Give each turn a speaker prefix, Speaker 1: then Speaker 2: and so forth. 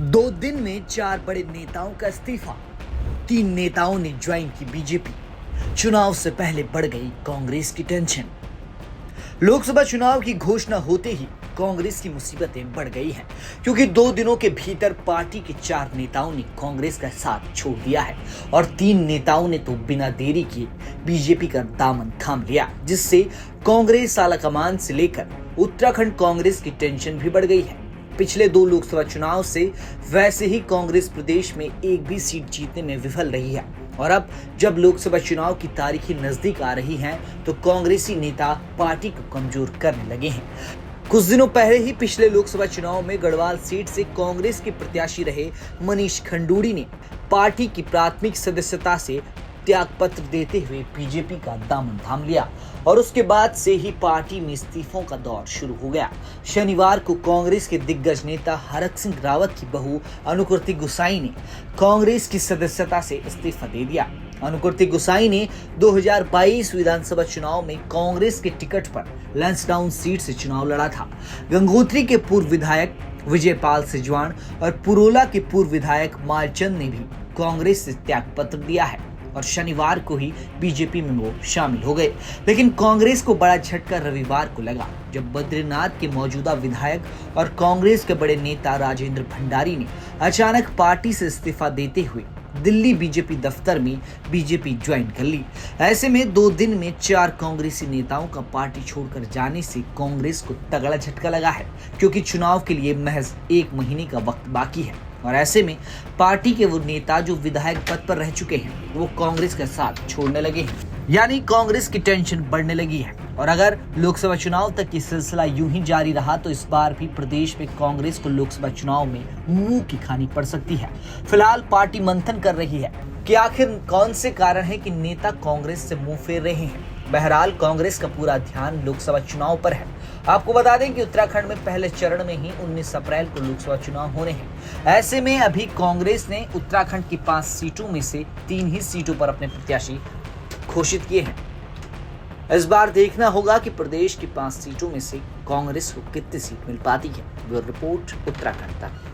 Speaker 1: 2 दिन में 4 बड़े नेताओं का इस्तीफा। 3 नेताओं ने ज्वाइन की बीजेपी। चुनाव से पहले बढ़ गई कांग्रेस की टेंशन। लोकसभा चुनाव की घोषणा होते ही कांग्रेस की मुसीबतें बढ़ गई हैं, क्योंकि 2 दिनों के भीतर पार्टी के 4 नेताओं ने कांग्रेस का साथ छोड़ दिया है और 3 नेताओं ने तो बिना देरी किए बीजेपी का दामन थाम लिया, जिससे कांग्रेस आलाकमान से लेकर उत्तराखंड कांग्रेस की टेंशन भी बढ़ गई है। पिछले 2 लोकसभा चुनाव से वैसे ही कांग्रेस प्रदेश में एक भी सीट जीतने में विफल रही है और अब जब लोकसभा चुनाव की तारीखें नजदीक आ रही हैं तो कांग्रेसी नेता पार्टी को कमजोर करने लगे हैं। कुछ दिनों पहले ही पिछले लोकसभा चुनाव में गढ़वाल सीट से कांग्रेस के प्रत्याशी रहे मनीष खंडूड़ी ने पार्टी की प्राथमिक सदस्यता से त्याग पत्र देते हुए बीजेपी का दामन थाम लिया और उसके बाद से ही पार्टी में इस्तीफों का दौर शुरू हो गया। शनिवार को कांग्रेस के दिग्गज नेता हरक सिंह रावत की बहू अनुकृति गुसाई ने कांग्रेस की सदस्यता से इस्तीफा दे दिया। अनुकृति गुसाई ने 2022 विधानसभा चुनाव में कांग्रेस के टिकट पर लैंसडाउन सीट से चुनाव लड़ा था। गंगोत्री के पूर्व विधायक विजयपाल सिजवान और पुरोला के पूर्व विधायक मालचंद ने भी कांग्रेस से त्याग पत्र दिया है और शनिवार को ही बीजेपी में वो शामिल हो गए। लेकिन कांग्रेस को बड़ा झटका रविवार को लगा जब बद्रीनाथ के मौजूदा विधायक और कांग्रेस के बड़े नेता राजेंद्र भंडारी ने अचानक पार्टी से इस्तीफा देते हुए दिल्ली बीजेपी दफ्तर में बीजेपी ज्वाइन कर ली। ऐसे में 2 दिन में 4 कांग्रेसी नेताओं का पार्टी छोड़कर जाने से कांग्रेस को तगड़ा झटका लगा है, क्योंकि चुनाव के लिए महज 1 महीने का वक्त बाकी है और ऐसे में पार्टी के वो नेता जो विधायक पद पर रह चुके हैं वो कांग्रेस का साथ छोड़ने लगे हैं, यानी कांग्रेस की टेंशन बढ़ने लगी है। और अगर लोकसभा चुनाव तक ये सिलसिला यूं ही जारी रहा तो इस बार भी प्रदेश में कांग्रेस को लोकसभा चुनाव में मुंह की खानी पड़ सकती है। फिलहाल पार्टी मंथन कर रही है कि आखिर कौन से कारण है कि नेता कांग्रेस से मुंह फेर रहे हैं। बहरहाल कांग्रेस का पूरा ध्यान लोकसभा चुनाव पर है। आपको बता दें कि उत्तराखंड में पहले चरण में ही 19 अप्रैल को लोकसभा चुनाव होने हैं। ऐसे में अभी कांग्रेस ने उत्तराखंड की 5 सीटों में से 3 ही सीटों पर अपने प्रत्याशी घोषित किए हैं। इस बार देखना होगा कि प्रदेश की 5 सीटों में से कांग्रेस को कितनी सीट मिल पाती है। ब्यूरो रिपोर्ट उत्तराखंड तक।